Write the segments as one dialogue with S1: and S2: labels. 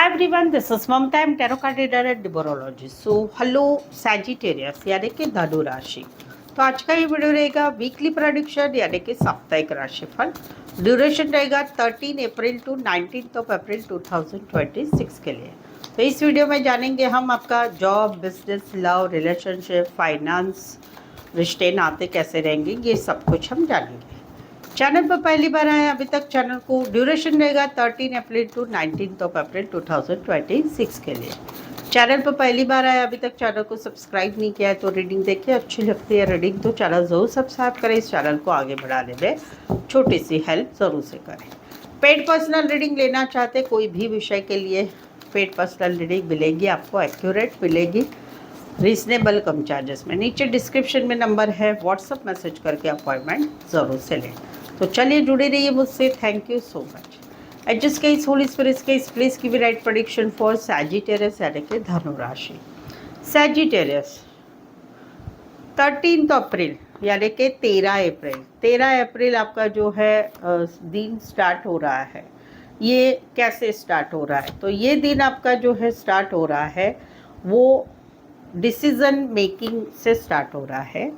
S1: Hi everyone, this is Mamta. I'm tarot card reader and numerologist. So, hello Sagittarius यानी कि धनु राशि। तो आज का ये वीडियो रहेगा वीकली प्रेडिक्शन यानी कि साप्ताहिक राशिफल। ड्यूरेशन रहेगा 13 अप्रैल टू 19 अप्रैल 2026 के लिए। तो इस वीडियो में जानेंगे हम आपका job, business, love, relationship, finance, रिश्ते नाते कैसे रहेंगे, ये सब कुछ हम जानेंगे। चैनल पर पहली बार आए अभी तक चैनल को, ड्यूरेशन रहेगा 13 अप्रैल टू 19 अप्रैल 2026 के लिए। चैनल पर पहली बार आए अभी तक चैनल को सब्सक्राइब नहीं किया है तो रीडिंग देखिए, अच्छी लगती है रीडिंग तो चैनल ज़रूर सब्सक्राइब करें। इस चैनल को आगे बढ़ाने में छोटी सी हेल्प ज़रूर से करें। पेड पर्सनल रीडिंग लेना चाहते कोई भी विषय के लिए पेड पर्सनल रीडिंग मिलेगी आपको, एक्यूरेट मिलेगी, रीजनेबल कम चार्जेस में। नीचे डिस्क्रिप्शन में नंबर है, व्हाट्सअप मैसेज करके अपॉइंटमेंट ज़रूर से लें। तो चलिए जुड़े रहिए मुझसे। Thank you so much. Adjust case Holi spirit case please give right prediction for Sagittarius यानी कि धनु राशि। सैजिटेरियस 13 अप्रैल यानी कि 13 अप्रैल आपका जो है दिन स्टार्ट हो रहा है। ये कैसे स्टार्ट हो रहा है? तो ये दिन आपका जो है स्टार्ट हो रहा है वो डिसीजन मेकिंग से स्टार्ट हो रहा है।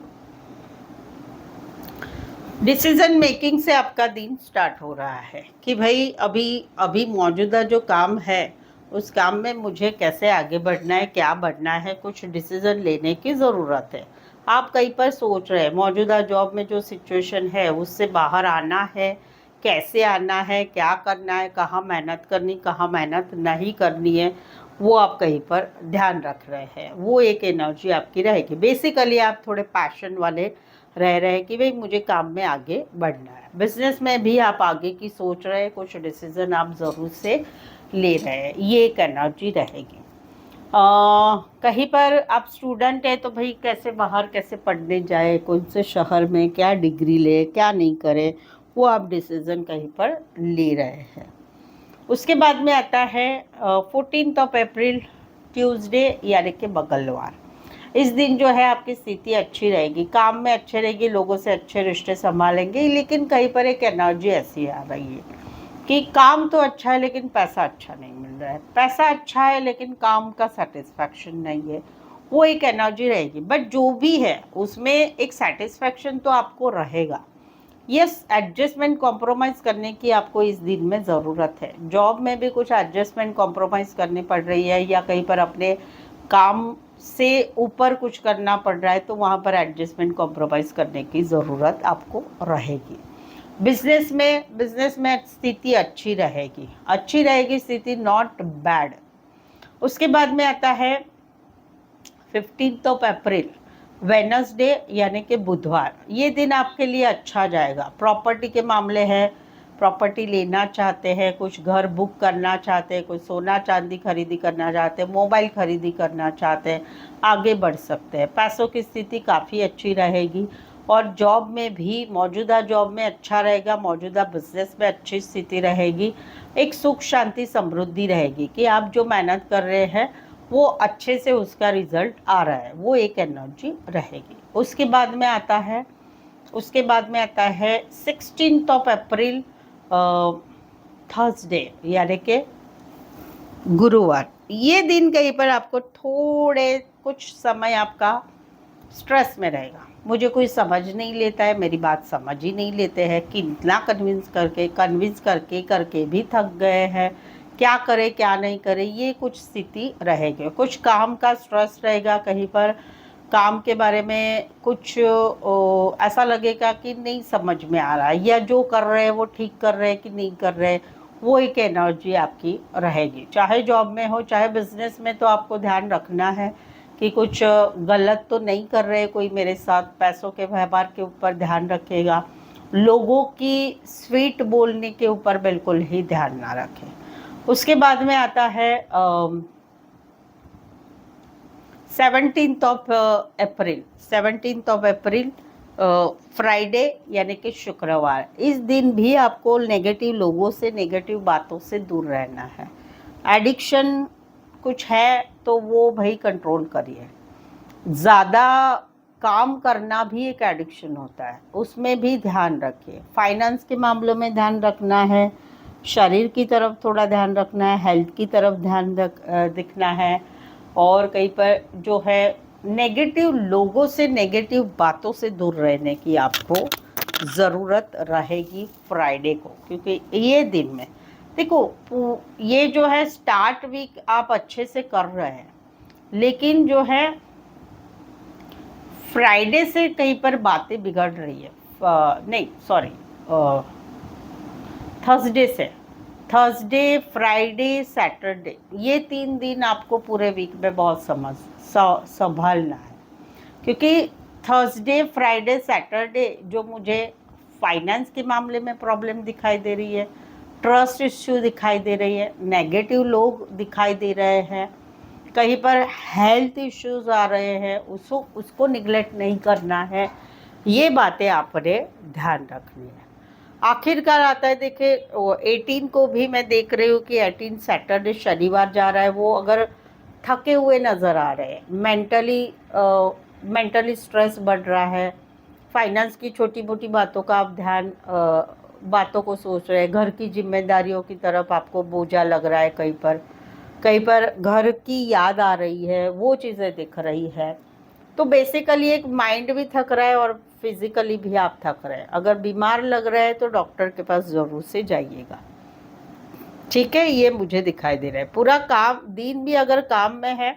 S1: डिसीजन मेकिंग से आपका दिन स्टार्ट हो रहा है कि भाई अभी मौजूदा जो काम है उस काम में मुझे कैसे आगे बढ़ना है, क्या बढ़ना है, कुछ डिसीजन लेने की ज़रूरत है। आप कहीं पर सोच रहे हैं मौजूदा जॉब में जो सिचुएशन है उससे बाहर आना है, कैसे आना है, क्या करना है, कहाँ मेहनत करनी, कहाँ मेहनत नहीं करनी है, वो आप कहीं पर ध्यान रख रहे हैं। वो एक एनर्जी आपकी रहेगी। बेसिकली आप थोड़े पैशन वाले रह रहे हैं कि भाई मुझे काम में आगे बढ़ना है। बिजनेस में भी आप आगे की सोच रहे हैं, कुछ डिसीजन आप ज़रूर से ले रहे हैं, ये एक एनर्जी रहेगी। कहीं पर आप स्टूडेंट है तो भाई कैसे बाहर कैसे पढ़ने जाए, कौन से शहर में क्या डिग्री ले, क्या नहीं करे, वो आप डिसीजन कहीं पर ले रहे हैं। उसके बाद में आता है 14 अप्रैल ट्यूसडे यानी कि मंगलवार। इस दिन जो है आपकी स्थिति अच्छी रहेगी, काम में अच्छे रहेगी, लोगों से अच्छे रिश्ते संभालेंगे। लेकिन कहीं पर एक एनर्जी ऐसी आ रही है कि काम तो अच्छा है लेकिन पैसा अच्छा नहीं मिल रहा है, पैसा अच्छा है लेकिन काम का सेटिस्फैक्शन नहीं है, वो एक एनर्जी रहेगी। बट जो भी है उसमें एक सेटिस्फैक्शन तो आपको रहेगा। यस, एडजस्टमेंट कॉम्प्रोमाइज़ करने की आपको इस दिन में ज़रूरत है। जॉब में भी कुछ एडजस्टमेंट कॉम्प्रोमाइज़ करनी पड़ रही है या कहीं पर अपने काम से ऊपर कुछ करना पड़ रहा है तो वहाँ पर एडजस्टमेंट कॉम्प्रोमाइज़ करने की ज़रूरत आपको रहेगी। बिजनेस में स्थिति अच्छी रहेगी स्थिति, नॉट बैड। उसके बाद में आता है 15 अप्रैल वेनसडे यानी कि बुधवार। ये दिन आपके लिए अच्छा जाएगा। प्रॉपर्टी के मामले हैं, प्रॉपर्टी लेना चाहते हैं, कुछ घर बुक करना चाहते हैं, कुछ सोना चांदी खरीदी करना चाहते हैं, मोबाइल खरीदी करना चाहते हैं, आगे बढ़ सकते हैं। पैसों की स्थिति काफ़ी अच्छी रहेगी और जॉब में भी मौजूदा जॉब में अच्छा रहेगा, मौजूदा बिजनेस में अच्छी स्थिति रहेगी। एक सुख शांति समृद्धि रहेगी कि आप जो मेहनत कर रहे हैं वो अच्छे से उसका रिजल्ट आ रहा है, वो एक एनर्जी रहेगी। उसके बाद में आता है 16 अप्रैल थर्सडे यानी कि गुरुवार। ये दिन कहीं पर आपको थोड़े कुछ समय आपका स्ट्रेस में रहेगा। मुझे कोई समझ नहीं लेता है, मेरी बात समझ ही नहीं लेते हैं, कितना कन्विंस करके भी थक गए हैं, क्या करे क्या नहीं करे, ये कुछ स्थिति रहेगी। कुछ काम का स्ट्रेस रहेगा, कहीं पर काम के बारे में कुछ ऐसा लगेगा कि नहीं समझ में आ रहा है, या जो कर रहे हैं वो ठीक कर रहे हैं कि नहीं कर रहे, वो एक एनर्जी आपकी रहेगी। चाहे जॉब में हो चाहे बिजनेस में, तो आपको ध्यान रखना है कि कुछ गलत तो नहीं कर रहे कोई मेरे साथ। पैसों के व्यवहार के ऊपर ध्यान रखिएगा, लोगों की स्वीट बोलने के ऊपर बिल्कुल ही ध्यान ना रखें। उसके बाद में आता है 17 अप्रैल फ्राइडे यानी कि शुक्रवार। इस दिन भी आपको नेगेटिव लोगों से, नेगेटिव बातों से दूर रहना है। एडिक्शन कुछ है तो वो भाई कंट्रोल करिए। ज़्यादा काम करना भी एक एडिक्शन होता है, उसमें भी ध्यान रखिए। फाइनेंस के मामलों में ध्यान रखना है, शरीर की तरफ थोड़ा ध्यान रखना है, हेल्थ की तरफ ध्यान दिखना है। और कहीं पर जो है नेगेटिव लोगों से, नेगेटिव बातों से दूर रहने की आपको ज़रूरत रहेगी फ्राइडे को, क्योंकि ये दिन में देखो ये जो है स्टार्ट वीक आप अच्छे से कर रहे हैं, लेकिन जो है फ्राइडे से कहीं पर बातें बिगड़ रही है। नहीं सॉरी, थर्सडे से, थर्सडे फ्राइडे सैटरडे, ये 3 दिन आपको पूरे वीक में बहुत संभालना है। क्योंकि थर्सडे फ्राइडे सैटरडे जो मुझे फाइनेंस के मामले में प्रॉब्लम दिखाई दे रही है, ट्रस्ट इश्यू दिखाई दे रही है, नेगेटिव लोग दिखाई दे रहे हैं, कहीं पर हेल्थ इश्यूज आ रहे हैं, उसको निगलेक्ट नहीं करना है। ये बातें आपने ध्यान रखनी है। आखिरकार आता है, देखिए 18 को भी मैं देख रही हूँ कि 18 सैटरडे शनिवार जा रहा है, वो अगर थके हुए नज़र आ रहे हैं, मेंटली स्ट्रेस बढ़ रहा है, फाइनेंस की छोटी मोटी बातों का आप ध्यान बातों को सोच रहे हैं, घर की जिम्मेदारियों की तरफ आपको बोझा लग रहा है, कहीं पर घर की याद आ रही है, वो चीज़ें दिख रही है। तो बेसिकली एक माइंड भी थक रहा है और फिजिकली भी आप थक रहे हैं। अगर बीमार लग रहा है तो डॉक्टर के पास ज़रूर से जाइएगा, ठीक है। ये मुझे दिखाई दे रहा है। पूरा काम दिन भी अगर काम में है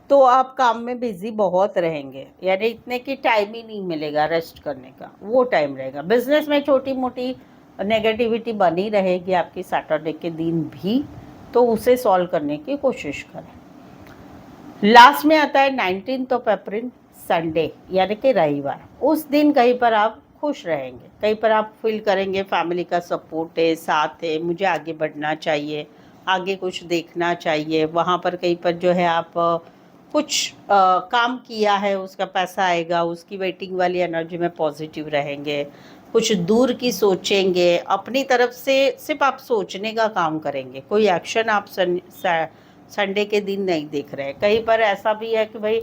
S1: तो आप काम में बिजी बहुत रहेंगे, यानी इतने की टाइम ही नहीं मिलेगा रेस्ट करने का, वो टाइम रहेगा। बिजनेस में छोटी मोटी नेगेटिविटी बनी रहेगी आपकी सैटरडे के दिन भी, तो उसे सॉल्व करने की कोशिश करें। लास्ट में आता है 19 अप्रैल संडे, यानी कि रविवार। उस दिन कहीं पर आप खुश रहेंगे, कहीं पर आप फील करेंगे फैमिली का सपोर्ट है, साथ है, मुझे आगे बढ़ना चाहिए, आगे कुछ देखना चाहिए। वहाँ पर कहीं पर जो है आप कुछ काम किया है, उसका पैसा आएगा, उसकी वेटिंग वाली एनर्जी में पॉजिटिव रहेंगे। कुछ दूर की सोचेंगे, अपनी तरफ से सिर्फ आप सोचने का काम करेंगे, कोई एक्शन आप संडे के दिन नहीं देख रहे हैं। कहीं पर ऐसा भी है कि भाई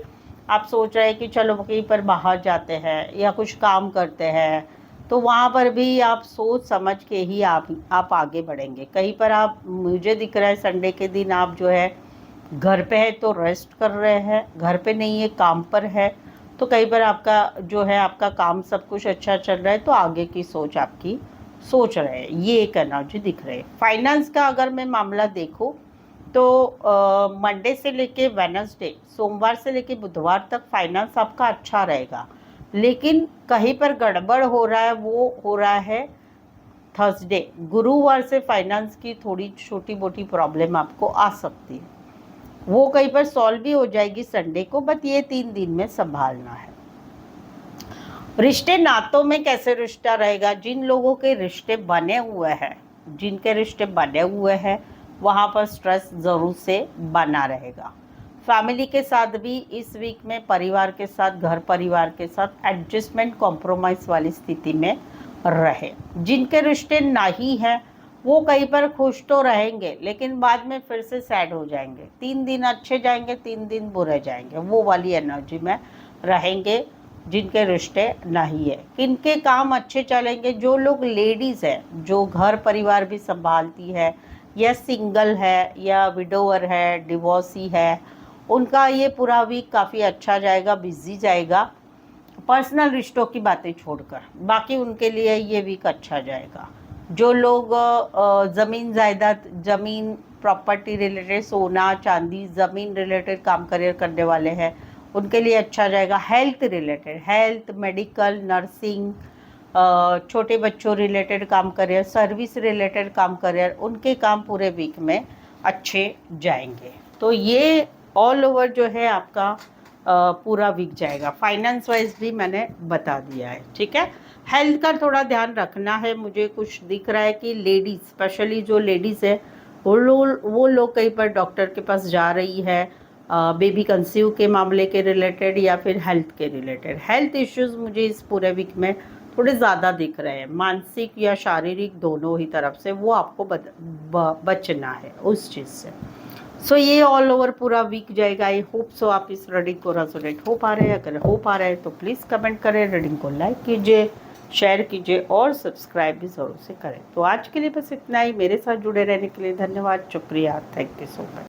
S1: आप सोच रहे हैं कि चलो कहीं पर बाहर जाते हैं या कुछ काम करते हैं, तो वहाँ पर भी आप सोच समझ के ही आप आगे बढ़ेंगे। कहीं पर आप, मुझे दिख रहा है संडे के दिन आप जो है घर पे है तो रेस्ट कर रहे हैं, घर पे नहीं है काम पर है, तो कहीं पर आपका जो है आपका काम सब कुछ अच्छा चल रहा है, तो आगे की सोच आपकी सोच रहे हैं, ये एक एनर्जी दिख रही है। फाइनेंस का अगर मैं मामला देखूँ तो मंडे से लेके वेडनेसडे, सोमवार से लेके बुधवार तक फाइनेंस आपका अच्छा रहेगा, लेकिन कहीं पर गड़बड़ हो रहा है, वो हो रहा है थर्सडे, गुरुवार से फाइनेंस की थोड़ी छोटी मोटी प्रॉब्लम आपको आ सकती है, वो कहीं पर सॉल्व भी हो जाएगी संडे को, बट ये 3 दिन में संभालना है। रिश्ते नातों में कैसे रिश्ता रहेगा, जिन लोगों के रिश्ते बने हुए हैं, जिनके रिश्ते बने हुए हैं वहाँ पर स्ट्रेस ज़रूर से बना रहेगा। फैमिली के साथ भी इस वीक में परिवार के साथ, घर परिवार के साथ एडजस्टमेंट कॉम्प्रोमाइज़ वाली स्थिति में रहे। जिनके रिश्ते नहीं हैं वो कहीं पर खुश तो रहेंगे, लेकिन बाद में फिर से सैड हो जाएंगे। 3 दिन अच्छे जाएंगे, 3 दिन बुरे जाएंगे, वो वाली एनर्जी में रहेंगे जिनके रिश्ते नहीं है। किनके काम अच्छे चलेंगे, जो लोग लेडीज़ हैं, जो घर परिवार भी संभालती है, या सिंगल है, या विडोवर है, डिवोर्सी है, उनका ये पूरा वीक काफ़ी अच्छा जाएगा, बिजी जाएगा। पर्सनल रिश्तों की बातें छोड़कर बाकी उनके लिए ये वीक अच्छा जाएगा। जो लोग ज़मीन जायदाद, ज़मीन प्रॉपर्टी रिलेटेड, सोना चांदी, ज़मीन रिलेटेड काम करियर करने वाले हैं, उनके लिए अच्छा जाएगा। Health related, health, medical, nursing, छोटे बच्चों रिलेटेड काम करियर, सर्विस रिलेटेड काम करियर, उनके काम पूरे वीक में अच्छे जाएंगे। तो ये ऑल ओवर जो है आपका पूरा वीक जाएगा। फाइनेंस वाइज भी मैंने बता दिया है, ठीक है। हेल्थ का थोड़ा ध्यान रखना है। मुझे कुछ दिख रहा है कि लेडीज़, स्पेशली जो लेडीज़ है, वो लोग कहीं पर डॉक्टर के पास जा रही है, बेबी कंसीव के मामले के रिलेटेड या फिर हेल्थ के रिलेटेड। हेल्थ इश्यूज़ मुझे इस पूरे वीक में थोड़े ज़्यादा दिख रहे हैं, मानसिक या शारीरिक दोनों ही तरफ से, वो आपको बचना है उस चीज़ से। सो ये ऑल ओवर पूरा वीक जाएगा। आई होप सो आप इस रीडिंग को रेजोनेट हो पा रहे हैं। अगर हो पा रहे हैं तो प्लीज़ कमेंट करें, रीडिंग को लाइक कीजिए, शेयर कीजिए और सब्सक्राइब भी ज़रूर से करें। तो आज के लिए बस इतना ही। मेरे साथ जुड़े रहने के लिए धन्यवाद, शुक्रिया, थैंक यू सो मच।